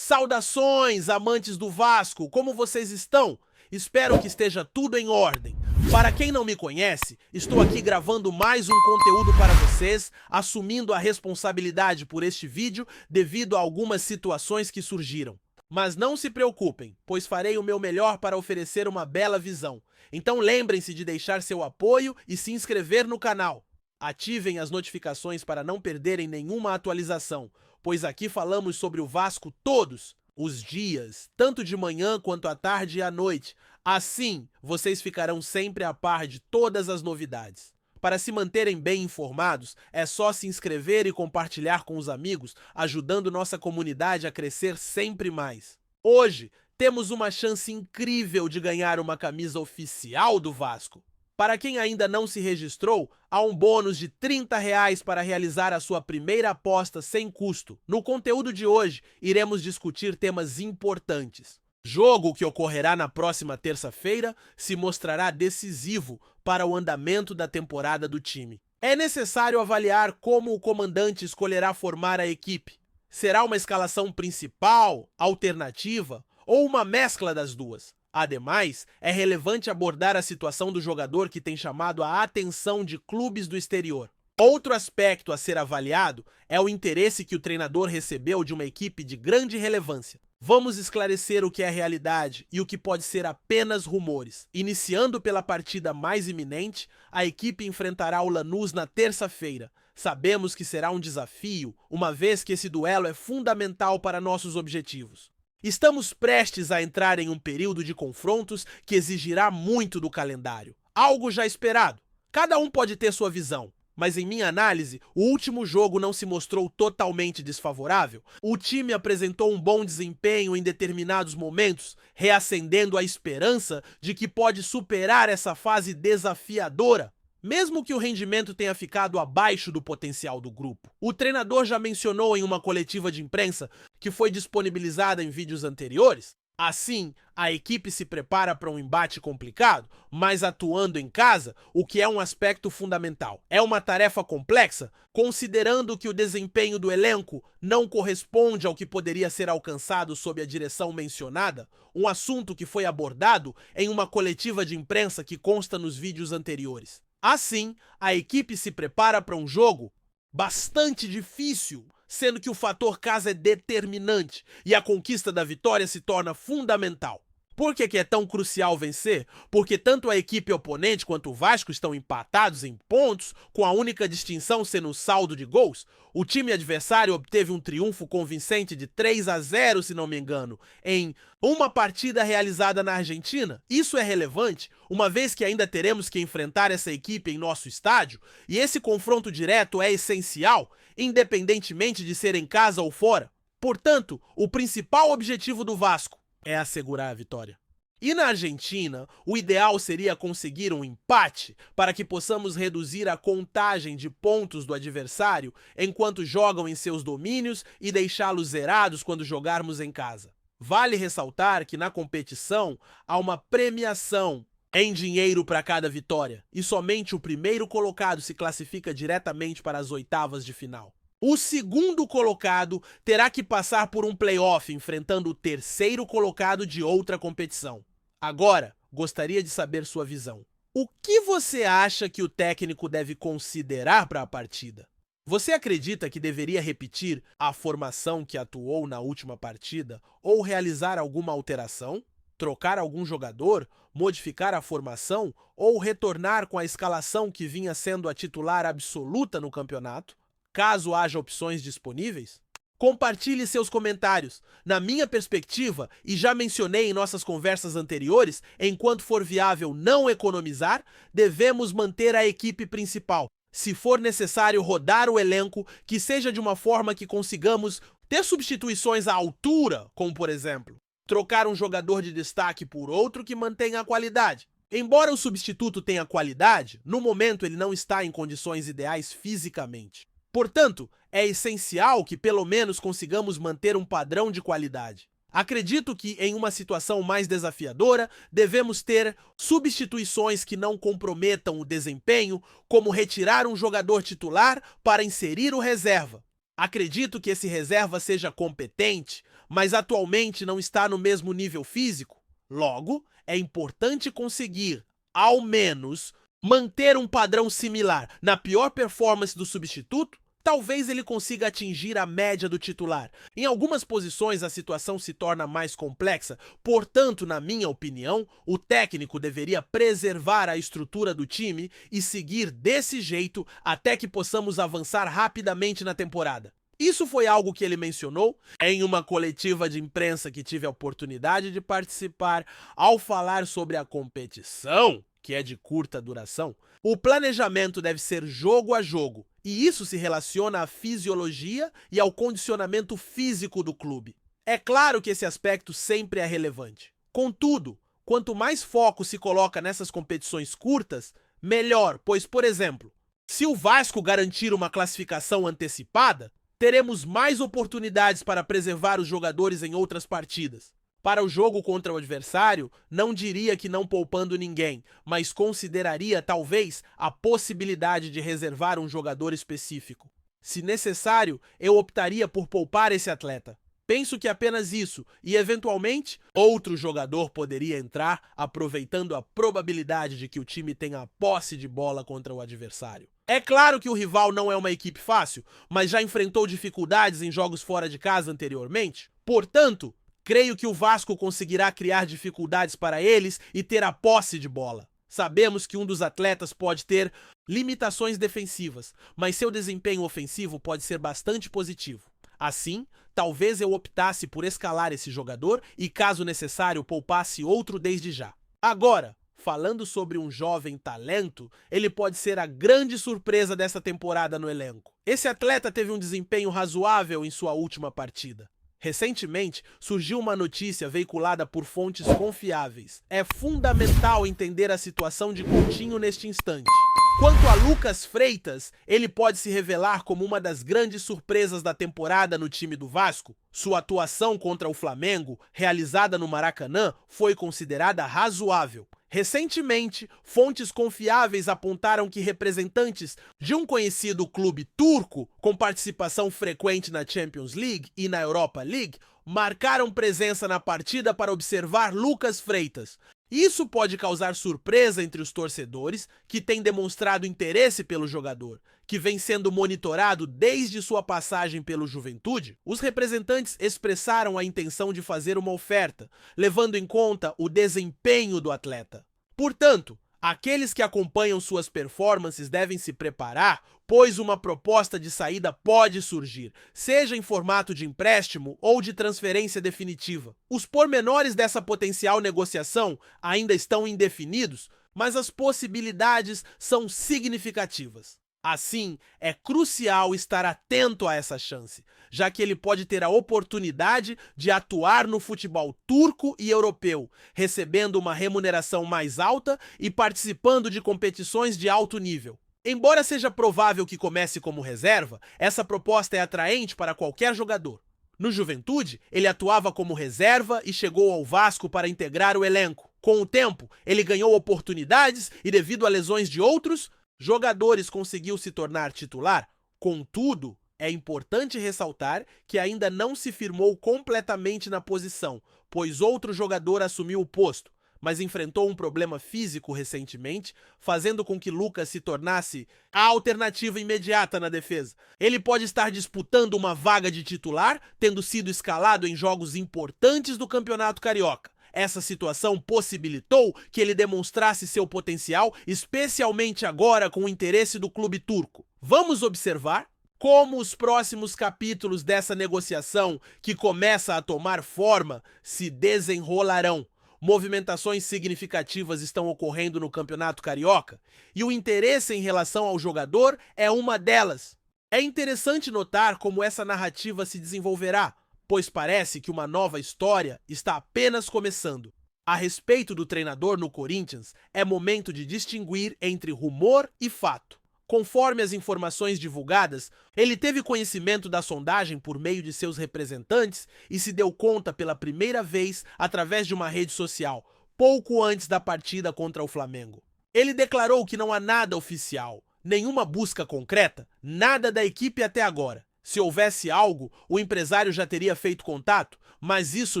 Saudações, amantes do Vasco! Como vocês estão? Espero que esteja tudo em ordem. Para quem não me conhece, estou aqui gravando mais um conteúdo para vocês, assumindo a responsabilidade por este vídeo devido a algumas situações que surgiram. Mas não se preocupem, pois farei o meu melhor para oferecer uma bela visão. Então lembrem-se de deixar seu apoio e se inscrever no canal. Ativem as notificações para não perderem nenhuma atualização, pois aqui falamos sobre o Vasco todos os dias, tanto de manhã quanto à tarde e à noite. Assim, vocês ficarão sempre a par de todas as novidades. Para se manterem bem informados, é só se inscrever e compartilhar com os amigos, ajudando nossa comunidade a crescer sempre mais. Hoje, temos uma chance incrível de ganhar uma camisa oficial do Vasco. Para quem ainda não se registrou, há um bônus de R$ 30 para realizar a sua primeira aposta sem custo. No conteúdo de hoje, iremos discutir temas importantes. Jogo que ocorrerá na próxima terça-feira se mostrará decisivo para o andamento da temporada do time. É necessário avaliar como o comandante escolherá formar a equipe. Será uma escalação principal, alternativa ou uma mescla das duas? Ademais, é relevante abordar a situação do jogador que tem chamado a atenção de clubes do exterior. Outro aspecto a ser avaliado é o interesse que o treinador recebeu de uma equipe de grande relevância. Vamos esclarecer o que é realidade e o que pode ser apenas rumores. Iniciando pela partida mais iminente, a equipe enfrentará o Lanús na terça-feira. Sabemos que será um desafio, uma vez que esse duelo é fundamental para nossos objetivos. Estamos prestes a entrar em um período de confrontos que exigirá muito do calendário. Algo já esperado. Cada um pode ter sua visão, mas em minha análise, o último jogo não se mostrou totalmente desfavorável. O time apresentou um bom desempenho em determinados momentos, reacendendo a esperança de que pode superar essa fase desafiadora, mesmo que o rendimento tenha ficado abaixo do potencial do grupo. O treinador já mencionou em uma coletiva de imprensa que foi disponibilizada em vídeos anteriores. Assim, a equipe se prepara para um embate complicado, mas atuando em casa, o que é um aspecto fundamental. É uma tarefa complexa, considerando que o desempenho do elenco não corresponde ao que poderia ser alcançado sob a direção mencionada, um assunto que foi abordado em uma coletiva de imprensa que consta nos vídeos anteriores. Assim, a equipe se prepara para um jogo bastante difícil, sendo que o fator casa é determinante e a conquista da vitória se torna fundamental. Por que é tão crucial vencer? Porque tanto a equipe oponente quanto o Vasco estão empatados em pontos, com a única distinção sendo o saldo de gols. O time adversário obteve um triunfo convincente de 3-0, se não me engano, em uma partida realizada na Argentina. Isso é relevante, uma vez que ainda teremos que enfrentar essa equipe em nosso estádio, e esse confronto direto é essencial, independentemente de ser em casa ou fora. Portanto, o principal objetivo do Vasco é assegurar a vitória. E na Argentina, o ideal seria conseguir um empate para que possamos reduzir a contagem de pontos do adversário enquanto jogam em seus domínios e deixá-los zerados quando jogarmos em casa. Vale ressaltar que na competição há uma premiação em dinheiro para cada vitória e somente o primeiro colocado se classifica diretamente para as oitavas de final. O segundo colocado terá que passar por um play-off enfrentando o terceiro colocado de outra competição. Agora, gostaria de saber sua visão. O que você acha que o técnico deve considerar para a partida? Você acredita que deveria repetir a formação que atuou na última partida ou realizar alguma alteração? Trocar algum jogador, modificar a formação ou retornar com a escalação que vinha sendo a titular absoluta no campeonato? Caso haja opções disponíveis? Compartilhe seus comentários. Na minha perspectiva, e já mencionei em nossas conversas anteriores, enquanto for viável não economizar, devemos manter a equipe principal. Se for necessário rodar o elenco, que seja de uma forma que consigamos ter substituições à altura, como por exemplo, trocar um jogador de destaque por outro que mantenha a qualidade. Embora o substituto tenha qualidade, no momento ele não está em condições ideais fisicamente. Portanto, é essencial que pelo menos consigamos manter um padrão de qualidade. Acredito que em uma situação mais desafiadora, devemos ter substituições que não comprometam o desempenho, como retirar um jogador titular para inserir o reserva. Acredito que esse reserva seja competente, mas atualmente não está no mesmo nível físico. Logo, é importante conseguir, ao menos, manter um padrão similar. Na pior performance do substituto, talvez ele consiga atingir a média do titular. Em algumas posições, a situação se torna mais complexa, portanto, na minha opinião, o técnico deveria preservar a estrutura do time e seguir desse jeito até que possamos avançar rapidamente na temporada. Isso foi algo que ele mencionou em uma coletiva de imprensa que tive a oportunidade de participar ao falar sobre a competição, que é de curta duração. O planejamento deve ser jogo a jogo, e isso se relaciona à fisiologia e ao condicionamento físico do clube. É claro que esse aspecto sempre é relevante. Contudo, quanto mais foco se coloca nessas competições curtas, melhor, pois, por exemplo, se o Vasco garantir uma classificação antecipada, teremos mais oportunidades para preservar os jogadores em outras partidas. Para o jogo contra o adversário, não diria que não poupando ninguém, mas consideraria talvez a possibilidade de reservar um jogador específico. Se necessário, eu optaria por poupar esse atleta. Penso que apenas isso, e eventualmente, outro jogador poderia entrar, aproveitando a probabilidade de que o time tenha a posse de bola contra o adversário. É claro que o rival não é uma equipe fácil, mas já enfrentou dificuldades em jogos fora de casa anteriormente. Portanto, creio que o Vasco conseguirá criar dificuldades para eles e ter a posse de bola. Sabemos que um dos atletas pode ter limitações defensivas, mas seu desempenho ofensivo pode ser bastante positivo. Assim, talvez eu optasse por escalar esse jogador e, caso necessário, poupasse outro desde já. Agora, falando sobre um jovem talento, ele pode ser a grande surpresa dessa temporada no elenco. Esse atleta teve um desempenho razoável em sua última partida. Recentemente, surgiu uma notícia veiculada por fontes confiáveis. É fundamental entender a situação de Coutinho neste instante. Quanto a Lucas Freitas, ele pode se revelar como uma das grandes surpresas da temporada no time do Vasco. Sua atuação contra o Flamengo, realizada no Maracanã, foi considerada razoável. Recentemente, fontes confiáveis apontaram que representantes de um conhecido clube turco, com participação frequente na Champions League e na Europa League, marcaram presença na partida para observar Lucas Freitas. Isso pode causar surpresa entre os torcedores, que têm demonstrado interesse pelo jogador, que vem sendo monitorado desde sua passagem pelo Juventude. Os representantes expressaram a intenção de fazer uma oferta, levando em conta o desempenho do atleta. Portanto, aqueles que acompanham suas performances devem se preparar, pois uma proposta de saída pode surgir, seja em formato de empréstimo ou de transferência definitiva. Os pormenores dessa potencial negociação ainda estão indefinidos, mas as possibilidades são significativas. Assim, é crucial estar atento a essa chance, já que ele pode ter a oportunidade de atuar no futebol turco e europeu, recebendo uma remuneração mais alta e participando de competições de alto nível. Embora seja provável que comece como reserva, essa proposta é atraente para qualquer jogador. No Juventude, ele atuava como reserva e chegou ao Vasco para integrar o elenco. Com o tempo, ele ganhou oportunidades e, devido a lesões de outros jogadores, conseguiu se tornar titular. Contudo, é importante ressaltar que ainda não se firmou completamente na posição, pois outro jogador assumiu o posto, mas enfrentou um problema físico recentemente, fazendo com que Lucas se tornasse a alternativa imediata na defesa. Ele pode estar disputando uma vaga de titular, tendo sido escalado em jogos importantes do Campeonato Carioca. Essa situação possibilitou que ele demonstrasse seu potencial, especialmente agora com o interesse do clube turco. Vamos observar como os próximos capítulos dessa negociação, que começa a tomar forma, se desenrolarão. Movimentações significativas estão ocorrendo no Campeonato Carioca e o interesse em relação ao jogador é uma delas. É interessante notar como essa narrativa se desenvolverá, pois parece que uma nova história está apenas começando. A respeito do treinador no Corinthians, é momento de distinguir entre rumor e fato. Conforme as informações divulgadas, ele teve conhecimento da sondagem por meio de seus representantes e se deu conta pela primeira vez através de uma rede social, pouco antes da partida contra o Flamengo. Ele declarou que não há nada oficial, nenhuma busca concreta, nada da equipe até agora. Se houvesse algo, o empresário já teria feito contato, mas isso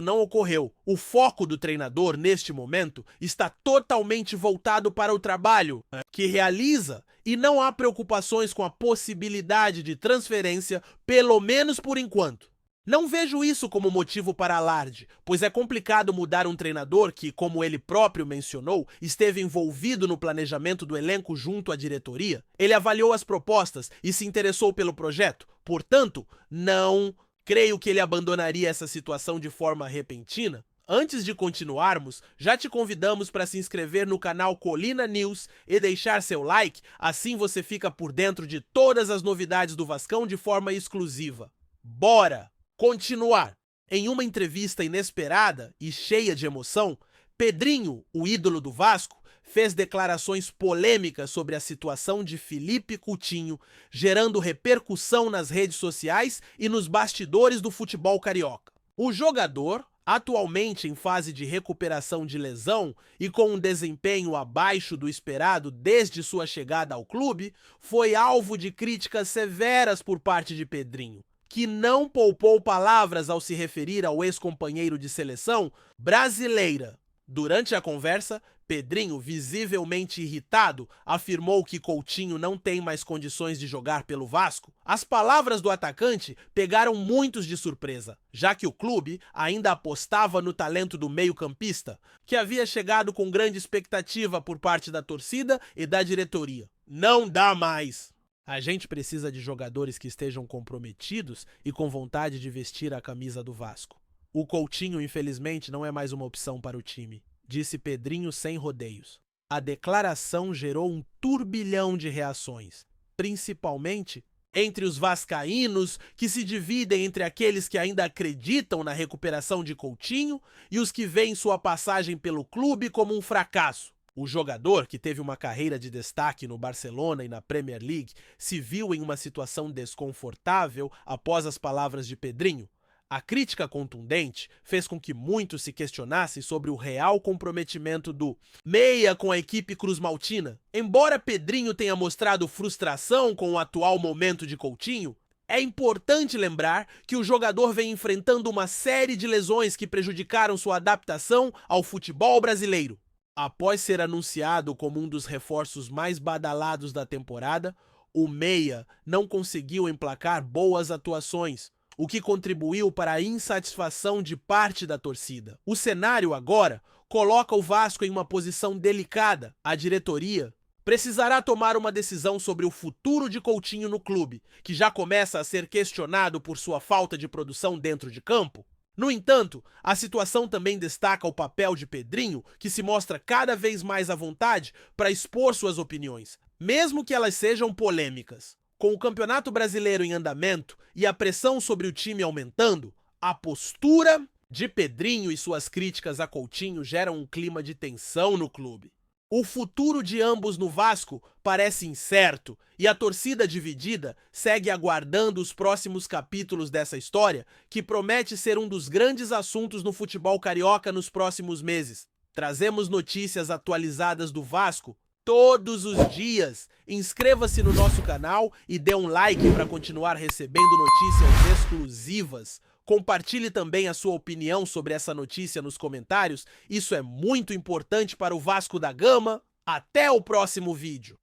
não ocorreu. O foco do treinador, neste momento, está totalmente voltado para o trabalho que realiza e não há preocupações com a possibilidade de transferência, pelo menos por enquanto. Não vejo isso como motivo para alarde, pois é complicado mudar um treinador que, como ele próprio mencionou, esteve envolvido no planejamento do elenco junto à diretoria. Ele avaliou as propostas e se interessou pelo projeto. Portanto, não creio que ele abandonaria essa situação de forma repentina. Antes de continuarmos, já te convidamos para se inscrever no canal Colina News e deixar seu like, assim você fica por dentro de todas as novidades do Vascão de forma exclusiva. Bora continuar! Em uma entrevista inesperada e cheia de emoção, Pedrinho, o ídolo do Vasco, fez declarações polêmicas sobre a situação de Felipe Coutinho, gerando repercussão nas redes sociais e nos bastidores do futebol carioca. O jogador, atualmente em fase de recuperação de lesão e com um desempenho abaixo do esperado desde sua chegada ao clube, foi alvo de críticas severas por parte de Pedrinho, que não poupou palavras ao se referir ao ex-companheiro de seleção brasileira. Durante a conversa, Pedrinho, visivelmente irritado, afirmou que Coutinho não tem mais condições de jogar pelo Vasco. As palavras do atacante pegaram muitos de surpresa, já que o clube ainda apostava no talento do meio-campista, que havia chegado com grande expectativa por parte da torcida e da diretoria. Não dá mais! A gente precisa de jogadores que estejam comprometidos e com vontade de vestir a camisa do Vasco. O Coutinho, infelizmente, não é mais uma opção para o time, disse Pedrinho sem rodeios. A declaração gerou um turbilhão de reações, principalmente entre os vascaínos, que se dividem entre aqueles que ainda acreditam na recuperação de Coutinho e os que veem sua passagem pelo clube como um fracasso. O jogador, que teve uma carreira de destaque no Barcelona e na Premier League, se viu em uma situação desconfortável após as palavras de Pedrinho. A crítica contundente fez com que muitos se questionassem sobre o real comprometimento do meia com a equipe cruzmaltina. Embora Pedrinho tenha mostrado frustração com o atual momento de Coutinho, é importante lembrar que o jogador vem enfrentando uma série de lesões que prejudicaram sua adaptação ao futebol brasileiro. Após ser anunciado como um dos reforços mais badalados da temporada, o meia não conseguiu emplacar boas atuações, o que contribuiu para a insatisfação de parte da torcida. O cenário agora coloca o Vasco em uma posição delicada. A diretoria precisará tomar uma decisão sobre o futuro de Coutinho no clube, que já começa a ser questionado por sua falta de produção dentro de campo. No entanto, a situação também destaca o papel de Pedrinho, que se mostra cada vez mais à vontade para expor suas opiniões, mesmo que elas sejam polêmicas. Com o Campeonato Brasileiro em andamento e a pressão sobre o time aumentando, a postura de Pedrinho e suas críticas a Coutinho geram um clima de tensão no clube. O futuro de ambos no Vasco parece incerto e a torcida dividida segue aguardando os próximos capítulos dessa história, que promete ser um dos grandes assuntos no futebol carioca nos próximos meses. Trazemos notícias atualizadas do Vasco todos os dias. Inscreva-se no nosso canal e dê um like para continuar recebendo notícias exclusivas. Compartilhe também a sua opinião sobre essa notícia nos comentários. Isso é muito importante para o Vasco da Gama. Até o próximo vídeo.